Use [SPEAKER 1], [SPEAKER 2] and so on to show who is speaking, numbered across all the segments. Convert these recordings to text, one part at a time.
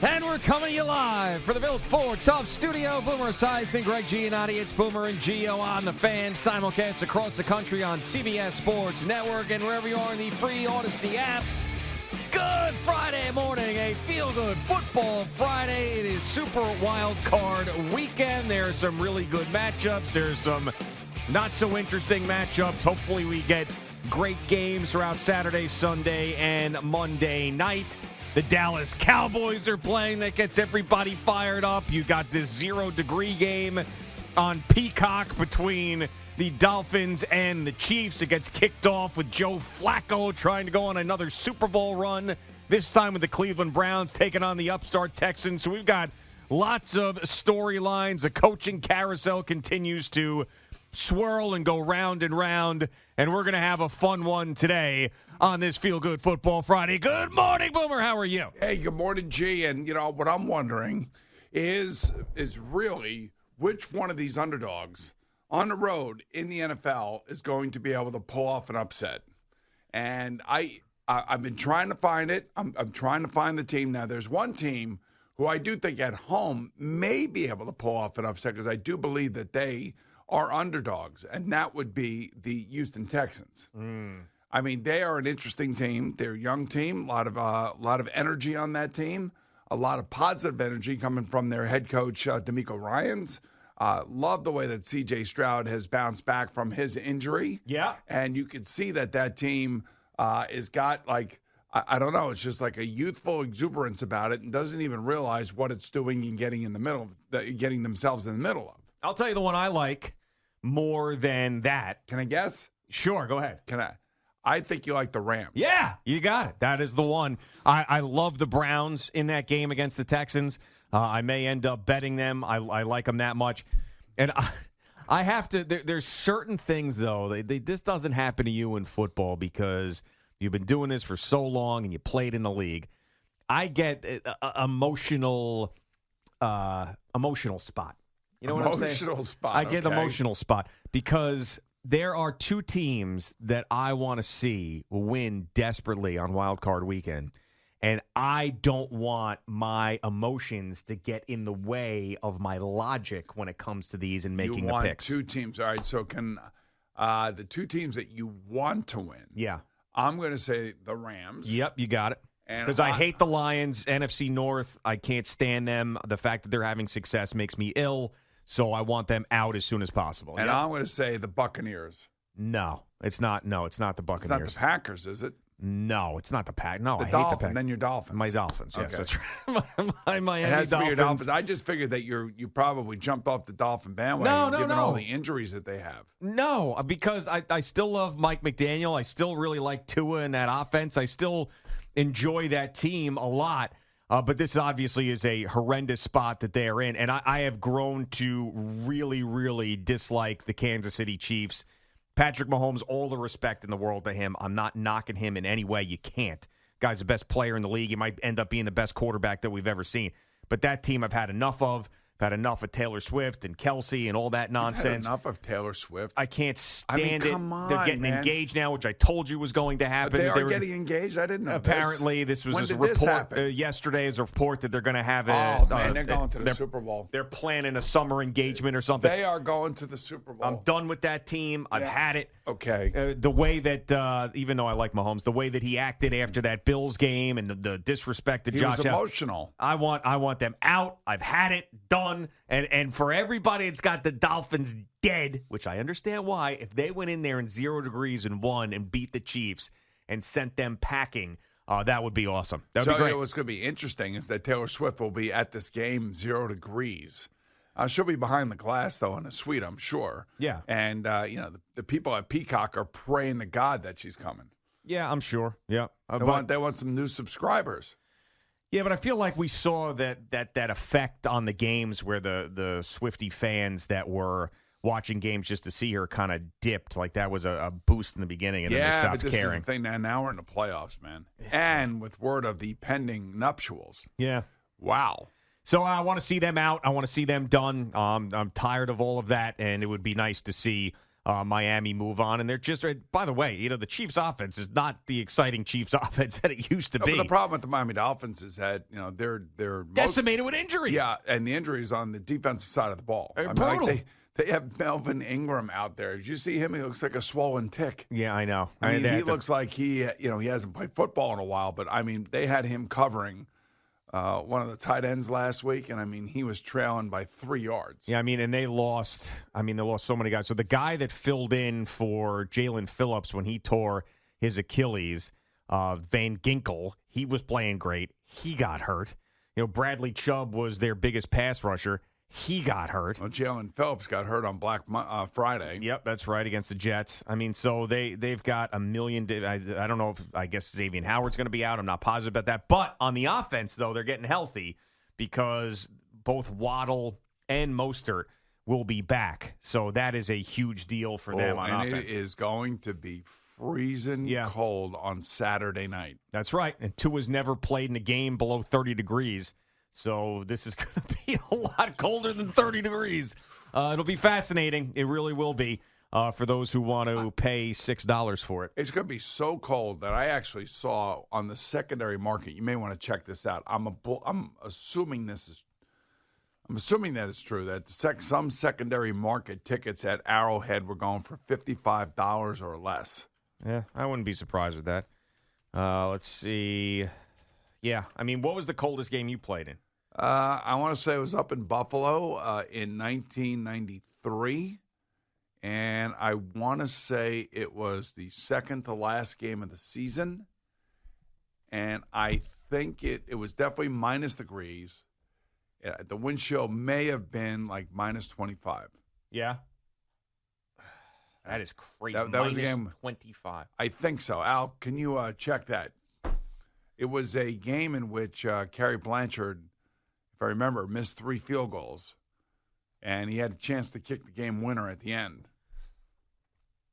[SPEAKER 1] And we're coming to you live for the Built Ford Tough Studio. Boomer Esiason, Greg Giannotti. It's Boomer and Gio on the Fan. Simulcast across the country on CBS Sports Network and wherever you are in the free Odyssey app. Good Friday morning, a feel-good football Friday. It is Super Wildcard weekend. There are some really good matchups. There's some not-so-interesting matchups. Hopefully we get great games throughout Saturday, Sunday, and Monday night. The Dallas Cowboys are playing. That gets everybody fired up. You got this 0-degree game on Peacock between the Dolphins and the Chiefs. It gets kicked off with Joe Flacco trying to go on another Super Bowl run, this time with the Cleveland Browns taking on the upstart Texans. So we've got lots of storylines. The coaching carousel continues to swirl and go round and round, and we're going to have a fun one today on this Feel Good Football Friday. Good morning, Boomer. How are you?
[SPEAKER 2] Hey, good morning, G. And, you know, what I'm wondering is really which one of these underdogs on the road in the NFL is going to be able to pull off an upset. And I've been trying to find it. I'm trying to find the team. Now, there's one team who I do think at home may be able to pull off an upset because I do believe that they are underdogs, and that would be the Houston Texans. I mean, they are an interesting team. They're a young team, a lot of energy on that team, a lot of positive energy coming from their head coach, D'Amico Ryans. Love the way that C.J. Stroud has bounced back from his injury.
[SPEAKER 1] Yeah.
[SPEAKER 2] And you can see that team has got, like, I don't know, it's just like a youthful exuberance about it and doesn't even realize what it's doing and getting themselves in the middle of.
[SPEAKER 1] I'll tell you the one I like more than that.
[SPEAKER 2] Can I guess?
[SPEAKER 1] Sure, go ahead.
[SPEAKER 2] I think you like the Rams.
[SPEAKER 1] Yeah, you got it. That is the one. I love the Browns in that game against the Texans. I may end up betting them. I like them that much. And I have to, there's certain things, though. This doesn't happen to you in football because you've been doing this for so long and you played in the league. I get emotional spot. You know what I'm saying?
[SPEAKER 2] Emotional spot.
[SPEAKER 1] I get emotional spot because there are two teams that I want to see win desperately on Wild Card weekend, and I don't want my emotions to get in the way of my logic when it comes to these and making the picks.
[SPEAKER 2] You want two teams. All right, so can the two teams that you want to win?
[SPEAKER 1] Yeah.
[SPEAKER 2] I'm going to say the Rams.
[SPEAKER 1] Yep, you got it. Because I hate the Lions, NFC North. I can't stand them. The fact that they're having success makes me ill. So I want them out as soon as possible.
[SPEAKER 2] And I'm going to say the Buccaneers.
[SPEAKER 1] No, it's not. No, it's not the Buccaneers.
[SPEAKER 2] It's not the Packers, is it?
[SPEAKER 1] No, it's not the Pack. No, I hate the Packers.
[SPEAKER 2] Then your Dolphins.
[SPEAKER 1] My Dolphins, yes,
[SPEAKER 2] Okay.
[SPEAKER 1] that's right. my Miami
[SPEAKER 2] it has to be your
[SPEAKER 1] Dolphins.
[SPEAKER 2] Dolphins. I just figured that you probably jumped off the Dolphin bandwagon given all the injuries that they have.
[SPEAKER 1] No, because I still love Mike McDaniel. I still really like Tua in that offense. I still enjoy that team a lot. But this obviously is a horrendous spot that they are in. And I have grown to really, really dislike the Kansas City Chiefs. Patrick Mahomes, all the respect in the world to him. I'm not knocking him in any way. You can't. Guy's the best player in the league. He might end up being the best quarterback that we've ever seen. But that team I've had enough of. I've had enough of Taylor Swift and Kelsey and all that nonsense.
[SPEAKER 2] You've had enough of Taylor Swift.
[SPEAKER 1] I can't stand it.
[SPEAKER 2] Come on,
[SPEAKER 1] they're getting engaged now, which I told you was going to happen.
[SPEAKER 2] They are getting engaged? I didn't know
[SPEAKER 1] apparently, this was a report. Yesterday is a report that they're going to have
[SPEAKER 2] they're going to the Super Bowl.
[SPEAKER 1] They're planning a summer engagement or something.
[SPEAKER 2] They are going to the Super Bowl.
[SPEAKER 1] I'm done with that team. I've had it.
[SPEAKER 2] Okay.
[SPEAKER 1] The way that, even though I like Mahomes, the way that he acted after that Bills game and the disrespect to Josh
[SPEAKER 2] Allen. He was emotional.
[SPEAKER 1] I want them out. I've had it. Done. And for everybody that's got the Dolphins dead, which I understand why, if they went in there in 0 degrees and won and beat the Chiefs and sent them packing, that would be awesome. That would be great.
[SPEAKER 2] What's going to be interesting is that Taylor Swift will be at this game 0 degrees. She'll be behind the glass, though, in a suite, I'm sure.
[SPEAKER 1] Yeah.
[SPEAKER 2] And, the people at Peacock are praying to God that she's coming.
[SPEAKER 1] Yeah, I'm sure. Yeah.
[SPEAKER 2] They want some new subscribers.
[SPEAKER 1] Yeah, but I feel like we saw that effect on the games where the Swiftie fans that were watching games just to see her kind of dipped. Like that was a boost in the beginning, and then they stopped
[SPEAKER 2] but this
[SPEAKER 1] caring.
[SPEAKER 2] Is the thing. Now we're in the playoffs, man. And with word of the pending nuptials.
[SPEAKER 1] Yeah.
[SPEAKER 2] Wow.
[SPEAKER 1] So I want to see them out. I want to see them done. I'm tired of all of that, and it would be nice to see Miami move on. And they're just, by the way, the Chiefs offense is not the exciting Chiefs offense that it used to be.
[SPEAKER 2] But the problem with the Miami Dolphins is that, they're
[SPEAKER 1] decimated with injuries.
[SPEAKER 2] Yeah, and the injuries on the defensive side of the ball.
[SPEAKER 1] Brutal.
[SPEAKER 2] They have Melvin Ingram out there. Did you see him? He looks like a swollen tick.
[SPEAKER 1] Yeah, I know.
[SPEAKER 2] I mean, he looks like he hasn't played football in a while, but, I mean, they had him covering one of the tight ends last week, and, I mean, he was trailing by 3 yards.
[SPEAKER 1] Yeah, I mean, and they lost so many guys. So the guy that filled in for Jalen Phillips when he tore his Achilles, Van Ginkel, he was playing great. He got hurt. Bradley Chubb was their biggest pass rusher. He got hurt.
[SPEAKER 2] Well, Jalen Phillips got hurt on Black Friday.
[SPEAKER 1] Yep, that's right, against the Jets. I mean, so they've got a million. I don't know if I guess Xavier Howard's going to be out. I'm not positive about that. But on the offense, though, they're getting healthy because both Waddle and Mostert will be back. So that is a huge deal for them on offense.
[SPEAKER 2] And it is going to be freezing cold on Saturday night.
[SPEAKER 1] That's right. And Tua's never played in a game below 30 degrees. So this is going to be a lot colder than 30 degrees. It'll be fascinating. It really will be for those who want to pay $6 for it.
[SPEAKER 2] It's going to be so cold that I actually saw on the secondary market. You may want to check this out. I'm assuming that it's true that some secondary market tickets at Arrowhead were going for $55 or less.
[SPEAKER 1] Yeah, I wouldn't be surprised with that. Let's see. Yeah, I mean, what was the coldest game you played in?
[SPEAKER 2] I want to say it was up in Buffalo in 1993, and I want to say it was the second to last game of the season, and I think it was definitely minus degrees. The wind chill may have been like minus 25.
[SPEAKER 1] Yeah. That is crazy.
[SPEAKER 2] That was the game.
[SPEAKER 1] 25.
[SPEAKER 2] I think so. Al, can you check that? It was a game in which Kerry Blanchard, if I remember, missed 3 field goals, and he had a chance to kick the game winner at the end,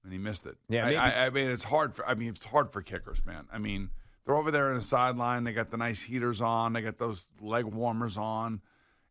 [SPEAKER 2] and he missed it.
[SPEAKER 1] Yeah,
[SPEAKER 2] I mean, it's hard for kickers, man. I mean, they're over there in the sideline. They got the nice heaters on. They got those leg warmers on.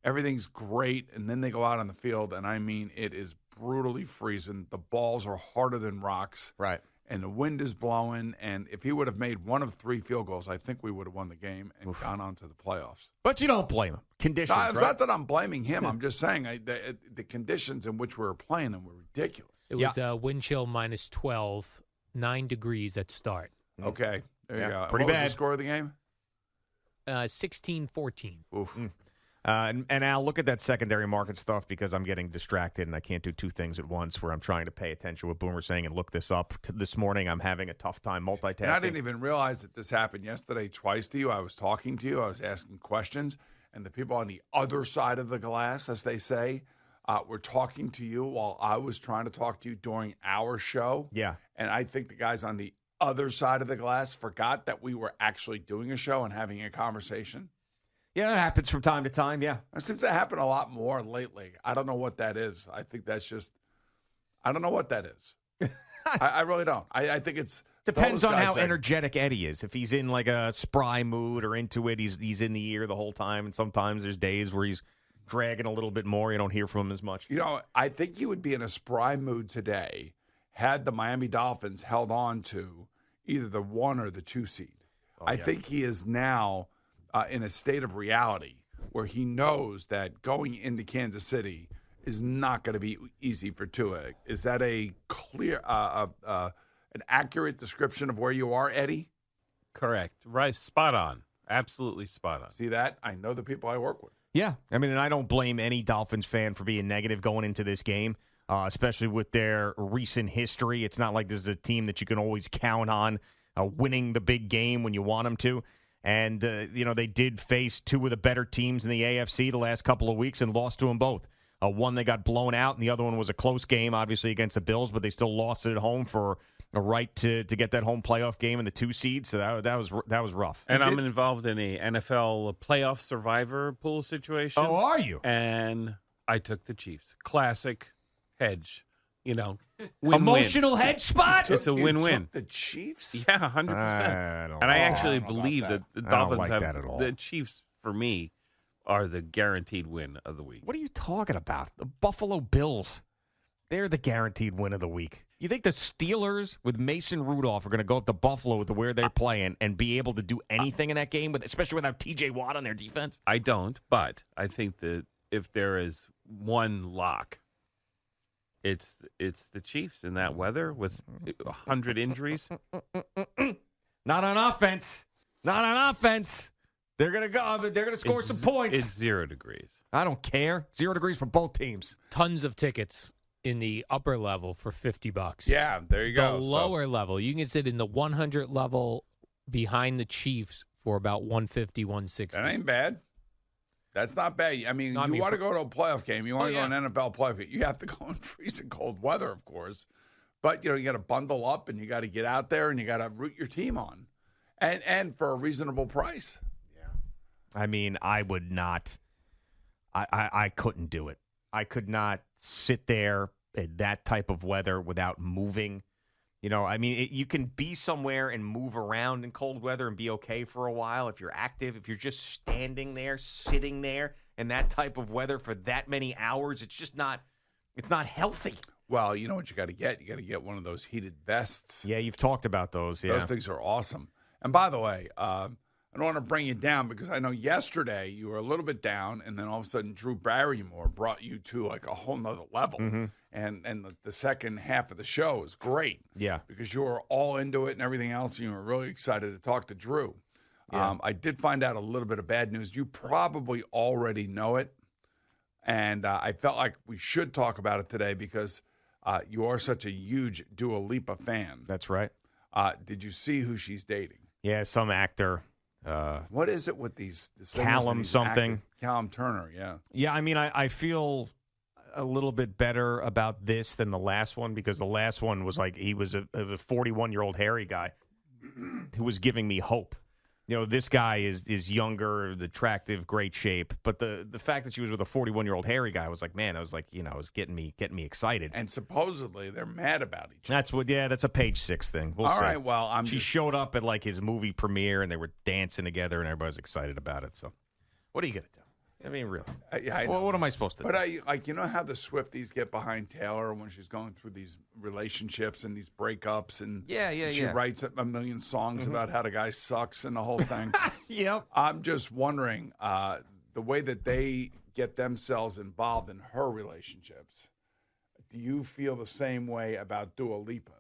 [SPEAKER 2] Everything's great, and then they go out on the field, and I mean, it is brutally freezing. The balls are harder than rocks.
[SPEAKER 1] Right.
[SPEAKER 2] And the wind is blowing, and if he would have made one of 3 field goals, I think we would have won the game and gone on to the playoffs.
[SPEAKER 1] But you don't blame him. Conditions,
[SPEAKER 2] It's not that I'm blaming him. I'm just saying the conditions in which we were playing them were ridiculous.
[SPEAKER 3] It was wind chill minus 12, 9 degrees at start.
[SPEAKER 2] Okay, there you go.
[SPEAKER 1] Pretty
[SPEAKER 2] what
[SPEAKER 1] bad.
[SPEAKER 2] was the score of the game?
[SPEAKER 3] 16-14.
[SPEAKER 2] Oof.
[SPEAKER 1] And Al, look at that secondary market stuff because I'm getting distracted and I can't do 2 things at once where I'm trying to pay attention to what Boomer's saying and look this up. This morning, I'm having a tough time multitasking.
[SPEAKER 2] And I didn't even realize that this happened yesterday twice to you. I was talking to you. I was asking questions. And the people on the other side of the glass, as they say, were talking to you while I was trying to talk to you during our show.
[SPEAKER 1] Yeah.
[SPEAKER 2] And I think the guys on the other side of the glass forgot that we were actually doing a show and having a conversation.
[SPEAKER 1] Yeah, it happens from time to time, yeah.
[SPEAKER 2] It seems to happen a lot more lately. I don't know what that is. I think that's just – I don't know what that is. I really don't. I think it's –
[SPEAKER 1] Depends on how energetic Eddie is. If he's in like a spry mood or into it, he's in the ear the whole time. And sometimes there's days where he's dragging a little bit more. You don't hear from him as much.
[SPEAKER 2] I think he would be in a spry mood today had the Miami Dolphins held on to either the 1 or the 2 seed. I think he is now – in a state of reality where he knows that going into Kansas City is not going to be easy for Tua. Is that a clear, an accurate description of where you are, Eddie?
[SPEAKER 4] Correct. Right. Spot on. Absolutely spot on.
[SPEAKER 2] See that? I know the people I work with.
[SPEAKER 1] Yeah. I mean, and I don't blame any Dolphins fan for being negative going into this game, especially with their recent history. It's not like this is a team that you can always count on winning the big game when you want them to. And, they did face 2 of the better teams in the AFC the last couple of weeks and lost to them both. One, they got blown out, and the other one was a close game, obviously, against the Bills, but they still lost it at home for a right to get that home playoff game in the 2 seed. So that was rough.
[SPEAKER 4] And I'm involved in a NFL playoff survivor pool situation.
[SPEAKER 1] Oh, are you?
[SPEAKER 4] And I took the Chiefs. Classic hedge. Win-win.
[SPEAKER 1] Emotional hedge spot?
[SPEAKER 4] It's a win-win.
[SPEAKER 2] The Chiefs?
[SPEAKER 4] Yeah, 100%. I actually believe that the Dolphins the Chiefs, for me, are the guaranteed win of the week.
[SPEAKER 1] What are you talking about? The Buffalo Bills. They're the guaranteed win of the week. You think the Steelers with Mason Rudolph are going to go up to Buffalo with where they're playing and be able to do anything in that game, especially without T.J. Watt on their defense?
[SPEAKER 4] I don't, but I think that if there is one lock, it's the Chiefs in that weather with 100 injuries.
[SPEAKER 1] Not on offense. Not on offense. They're going to go. They're going to score some points.
[SPEAKER 4] It's 0 degrees.
[SPEAKER 1] I don't care. 0 degrees for both teams.
[SPEAKER 3] Tons of tickets in the upper level for $50.
[SPEAKER 2] Yeah, there you go.
[SPEAKER 3] The lower level, you can sit in the 100 level behind the Chiefs for about 150, 160.
[SPEAKER 2] That ain't bad. That's not bad. I mean, you want to go to a playoff game. You want to go to an NFL playoff game. You have to go in freezing cold weather, of course. But, you got to bundle up and you got to get out there and you got to root your team on. And for a reasonable price.
[SPEAKER 1] Yeah. I mean, I would not. I couldn't do it. I could not sit there in that type of weather without moving. I mean, you can be somewhere and move around in cold weather and be okay for a while if you're active. If you're just standing there, sitting there in that type of weather for that many hours, it's just not. It's not healthy.
[SPEAKER 2] Well, you know what you got to get? You got to get one of those heated vests.
[SPEAKER 1] Yeah, you've talked about those. Yeah,
[SPEAKER 2] those things are awesome. And by the way, I don't want to bring you down because I know yesterday you were a little bit down, and then all of a sudden Drew Barrymore brought you to like a whole nother level. Mm-hmm. And the second half of the show is great.
[SPEAKER 1] Yeah,
[SPEAKER 2] because you were all into it and everything else. And you were really excited to talk to Drew. Yeah. I did find out a little bit of bad news. You probably already know it, and I felt like we should talk about it today because you are such a huge Dua Lipa fan.
[SPEAKER 1] That's right.
[SPEAKER 2] Did you see who she's dating?
[SPEAKER 1] Yeah, some actor.
[SPEAKER 2] What is it with these
[SPEAKER 1] Callum something?
[SPEAKER 2] Actors? Callum Turner, yeah.
[SPEAKER 1] Yeah, I mean, I feel a little bit better about this than the last one because the last one was like he was a 41-year-old hairy guy who was giving me hope. This guy is younger, attractive, great shape. But the fact that she was with a 41-year-old hairy guy was like, man, I was like, it was getting me excited.
[SPEAKER 2] And supposedly they're mad about each other.
[SPEAKER 1] That's a Page 6 thing. We'll
[SPEAKER 2] All
[SPEAKER 1] see.
[SPEAKER 2] right, well,
[SPEAKER 1] she showed up at like his movie premiere and they were dancing together and everybody was excited about it. So, what are you gonna do? I mean, really?
[SPEAKER 2] I know.
[SPEAKER 1] What am I supposed to do?
[SPEAKER 2] But how the Swifties get behind Taylor when she's going through these relationships and these breakups, and she writes a million songs about how the guy sucks and the whole thing.
[SPEAKER 1] Yep.
[SPEAKER 2] I'm just wondering the way that they get themselves involved in her relationships. Do you feel the same way about Dua Lipa?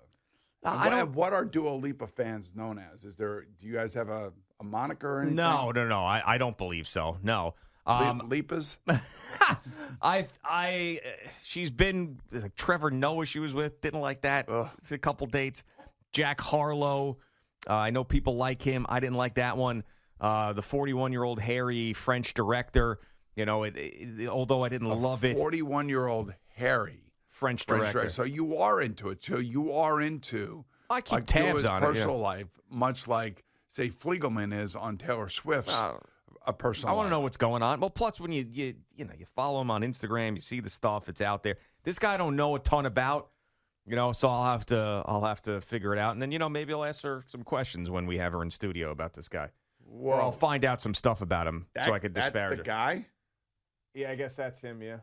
[SPEAKER 2] What are Dua Lipa fans known as? Do you guys have a moniker or anything?
[SPEAKER 1] No. I don't believe so. No.
[SPEAKER 2] Lipas?
[SPEAKER 1] She's been Trevor Noah she was with, didn't like that. It's a couple dates. Jack Harlow, I know people like him. I didn't like that one. The 41-year-old hairy French director, although I didn't love it.
[SPEAKER 2] 41-year-old hairy
[SPEAKER 1] French director.
[SPEAKER 2] So you are into it. So you are into
[SPEAKER 1] I keep tabs on
[SPEAKER 2] personal life, much like say Fliegelman is on Taylor Swift's. A personal.
[SPEAKER 1] I want to know what's going on. Well, plus when you follow him on Instagram, you see the stuff it's out there. This guy I don't know a ton about, so I'll have to figure it out, and then maybe I'll ask her some questions when we have her in studio about this guy.
[SPEAKER 2] Whoa.
[SPEAKER 1] Or I'll find out some stuff about him so I could disparage
[SPEAKER 2] That's the guy?
[SPEAKER 1] Yeah, I guess that's him. Yeah,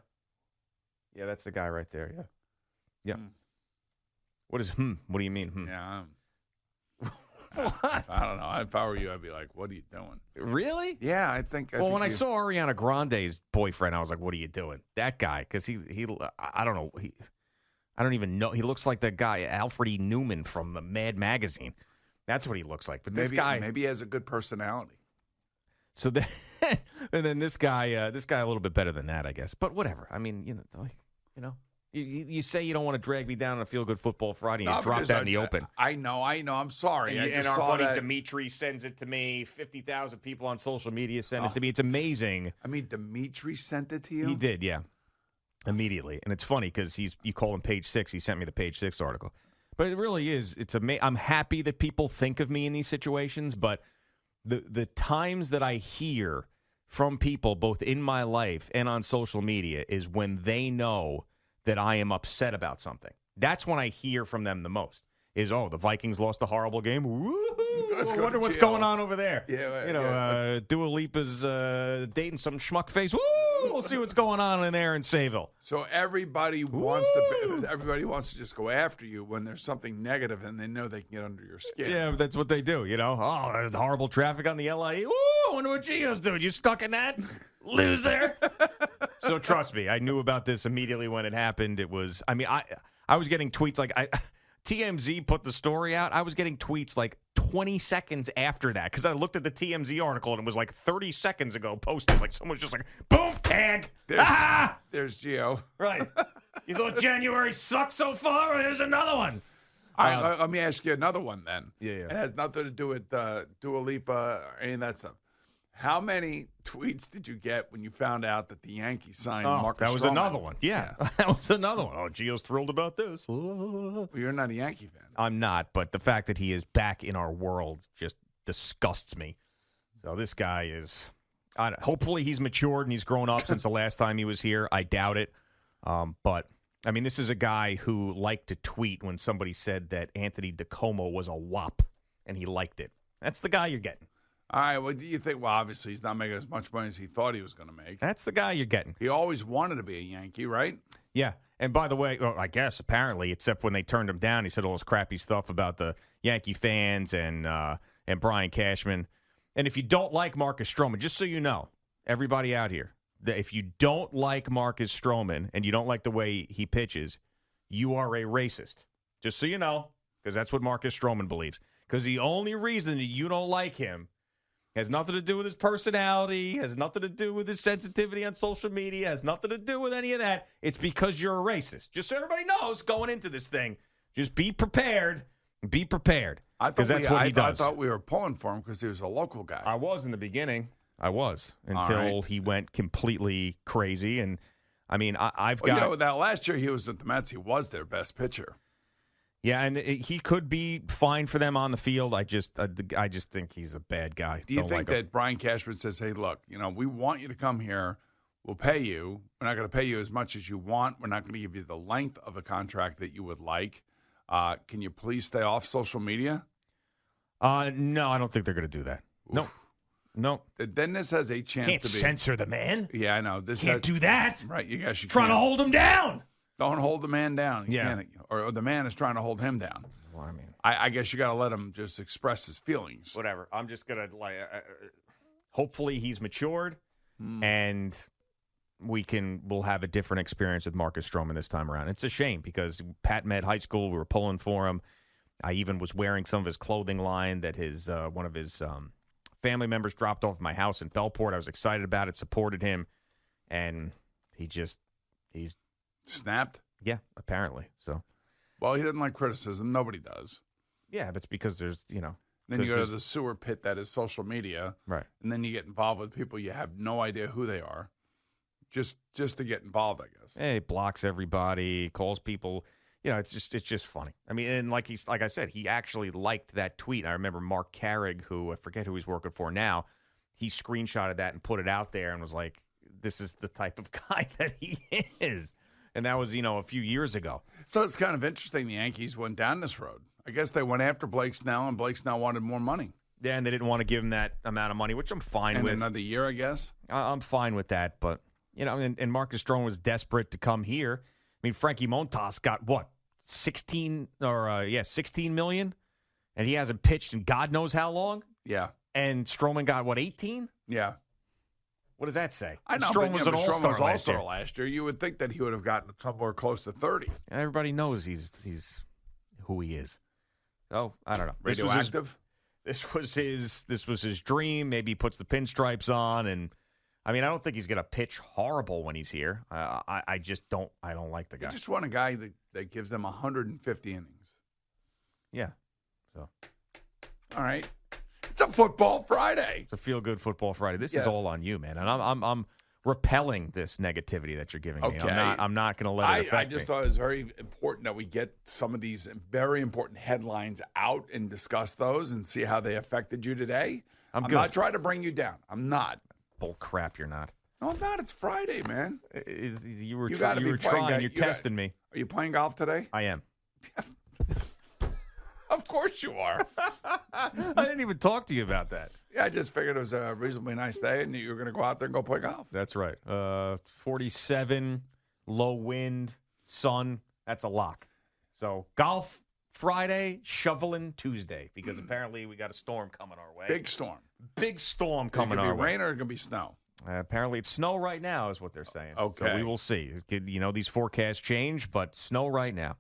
[SPEAKER 1] that's the guy right there. Yeah, yeah. What is What do you mean?
[SPEAKER 2] Yeah. I don't know. If I were you, I'd be like, "What are you doing?"
[SPEAKER 1] Really?
[SPEAKER 2] Yeah, I think.
[SPEAKER 1] When I saw Ariana Grande's boyfriend, I was like, "What are you doing?" That guy, because he, I don't know, I don't even know. He looks like the guy Alfred E. Newman from the Mad Magazine. That's what he looks like. But this guy,
[SPEAKER 2] maybe he has a good personality.
[SPEAKER 1] So then, and then this guy a little bit better than that, I guess. But whatever. I mean, You say you don't want to drag me down on a feel-good football Friday, and you drop that in the open.
[SPEAKER 2] I know. I'm sorry.
[SPEAKER 1] And our buddy Dimitri sends it to me. 50,000 people on social media send it to me. It's amazing.
[SPEAKER 2] I mean, Dimitri sent it to you?
[SPEAKER 1] He did, yeah. Immediately. And it's funny because you call him Page 6. He sent me the Page 6 article. But it really is. I'm happy that people think of me in these situations, but the times that I hear from people, both in my life and on social media, is when they know that I am upset about something. That's when I hear from them the most.
[SPEAKER 5] is, the Vikings lost a horrible game. Woo-hoo!
[SPEAKER 2] Let's
[SPEAKER 5] I
[SPEAKER 2] go
[SPEAKER 5] wonder
[SPEAKER 2] to
[SPEAKER 5] what's
[SPEAKER 2] jail.
[SPEAKER 5] going on over there.
[SPEAKER 2] Yeah,
[SPEAKER 5] Dua Lipa's dating some schmuck face. Woo! We'll see what's going on in there in Sayville.
[SPEAKER 2] So everybody wants to just go after you when there's something negative and they know they can get under your skin.
[SPEAKER 5] Yeah, that's what they do, Oh, there's horrible traffic on the LIE. Woo! I wonder what Gio's doing. You stuck in that? Loser. So trust me, I knew about this immediately when it happened. It was, I was getting tweets like, TMZ put the story out. I was getting tweets like 20 seconds after that because I looked at the TMZ article and it was like 30 seconds ago posted. Like someone's just like, boom, tag.
[SPEAKER 2] There's Gio.
[SPEAKER 5] Right. You thought January sucked so far? Here's another one.
[SPEAKER 2] All right, let me ask you another one then.
[SPEAKER 5] Yeah.
[SPEAKER 2] It has nothing to do with Dua Lipa or any of that stuff. How many tweets did you get when you found out that the Yankees signed Marcus
[SPEAKER 5] That was
[SPEAKER 2] Stroman?
[SPEAKER 5] another one. Yeah. That was another one. Oh, Gio's thrilled about this.
[SPEAKER 2] Well, you're not a Yankee fan.
[SPEAKER 5] I'm not, but the fact that he is back in our world just disgusts me. So this guy is hopefully he's matured and he's grown up since the last time he was here. I doubt it. But, this is a guy who liked to tweet when somebody said that Anthony DiComo was a wop, and he liked it. That's the guy you're getting.
[SPEAKER 2] All right, what do you think? Well, obviously, he's not making as much money as he thought he was going to make.
[SPEAKER 5] That's the guy you're getting.
[SPEAKER 2] He always wanted to be a Yankee, right?
[SPEAKER 5] Yeah. And by the way, I guess apparently, except when they turned him down, he said all this crappy stuff about the Yankee fans and Brian Cashman. And if you don't like Marcus Stroman, just so you know, everybody out here, that if you don't like Marcus Stroman and you don't like the way he pitches, you are a racist. Just so you know, because that's what Marcus Stroman believes. Because the only reason that you don't like him has nothing to do with his personality, has nothing to do with his sensitivity on social media, has nothing to do with any of that. It's because you're a racist. Just so everybody knows going into this thing, just be prepared. Be prepared. Because that's what he does.
[SPEAKER 2] I thought we were pulling for him because he was a local guy.
[SPEAKER 5] I was in the beginning. I was. Until he went completely crazy. And, I've got...
[SPEAKER 2] that last year he was with the Mets. He was their best pitcher.
[SPEAKER 5] Yeah, and he could be fine for them on the field. I just think he's a bad guy.
[SPEAKER 2] Do you think that Brian Cashman says, hey, look, we want you to come here. We'll pay you. We're not going to pay you as much as you want. We're not going to give you the length of a contract that you would like. Can you please stay off social media?
[SPEAKER 5] No, I don't think they're going to do that.
[SPEAKER 2] Oof.
[SPEAKER 5] No.
[SPEAKER 2] Then this has a chance
[SPEAKER 5] Can't
[SPEAKER 2] to be.
[SPEAKER 5] censor the man.
[SPEAKER 2] Yeah, I know.
[SPEAKER 5] Can't do that.
[SPEAKER 2] Right, you guys should.
[SPEAKER 5] Trying to hold him down.
[SPEAKER 2] Don't hold the man down. You
[SPEAKER 5] Yeah.
[SPEAKER 2] can't, or the man is trying to hold him down.
[SPEAKER 5] Well,
[SPEAKER 2] I guess you got to let him just express his feelings.
[SPEAKER 5] Whatever. I'm just going to, hopefully he's matured, and we'll have a different experience with Marcus Stroman this time around. It's a shame because Pat Med High School, we were pulling for him. I even was wearing some of his clothing line that one of his family members dropped off my house in Bellport. I was excited about it, supported him, and he's
[SPEAKER 2] snapped.
[SPEAKER 5] Yeah, apparently. So,
[SPEAKER 2] well, he doesn't like criticism. Nobody does.
[SPEAKER 5] Yeah, but it's because there's
[SPEAKER 2] Then you go to the sewer pit that is social media,
[SPEAKER 5] right?
[SPEAKER 2] And then you get involved with people you have no idea who they are, just to get involved, I guess.
[SPEAKER 5] Hey, blocks everybody, calls people. It's just funny. And like I said, he actually liked that tweet. I remember Mark Carrig, who I forget who he's working for now, he screenshotted that and put it out there and was like, "This is the type of guy that he is." And that was, a few years ago.
[SPEAKER 2] So it's kind of interesting the Yankees went down this road. I guess they went after Blake Snell, and Blake Snell wanted more money.
[SPEAKER 5] Yeah, and they didn't want to give him that amount of money, which I'm fine with.
[SPEAKER 2] Another year, I guess.
[SPEAKER 5] I'm fine with that. But, and Marcus Stroman was desperate to come here. Frankie Montas got, what, 16 million? And he hasn't pitched in God knows how long?
[SPEAKER 2] Yeah.
[SPEAKER 5] And Stroman got, what, 18?
[SPEAKER 2] Yeah.
[SPEAKER 5] What does that say?
[SPEAKER 2] I know,
[SPEAKER 5] Stroman was an all-star
[SPEAKER 2] last year. You would think that he would have gotten somewhere close to 30.
[SPEAKER 5] Everybody knows he's who he is. So, I don't know.
[SPEAKER 2] Radioactive?
[SPEAKER 5] This was his dream. Maybe he puts the pinstripes on. And, I don't think he's going to pitch horrible when he's here. I don't like the guy.
[SPEAKER 2] You just want a guy that gives them 150 innings.
[SPEAKER 5] Yeah. So.
[SPEAKER 2] All right. It's a football Friday.
[SPEAKER 5] It's a feel-good football Friday. This is all on you, man. And I'm repelling this negativity that you're giving me.
[SPEAKER 2] Okay.
[SPEAKER 5] I'm not going to let it affect me.
[SPEAKER 2] I just thought it was very important that we get some of these very important headlines out and discuss those and see how they affected you today. I'm
[SPEAKER 5] good.
[SPEAKER 2] not trying to bring you down. I'm not.
[SPEAKER 5] Bull crap, you're not.
[SPEAKER 2] No, I'm not. It's Friday, man.
[SPEAKER 5] You were trying. You're testing me.
[SPEAKER 2] Are you playing golf today?
[SPEAKER 5] I am.
[SPEAKER 2] course you are.
[SPEAKER 5] I didn't even talk to you about that.
[SPEAKER 2] Yeah, I just figured it was a reasonably nice day and you were going to go out there and go play golf.
[SPEAKER 5] That's right. 47, low wind, sun. That's a lock. So golf Friday, shoveling Tuesday, because apparently we got a storm coming our way.
[SPEAKER 2] Big storm.
[SPEAKER 5] Big storm coming
[SPEAKER 2] our
[SPEAKER 5] our way.
[SPEAKER 2] Rain or it can be snow.
[SPEAKER 5] Apparently it's snow right now is what they're saying.
[SPEAKER 2] Okay.
[SPEAKER 5] So we will see. These forecasts change, but snow right now.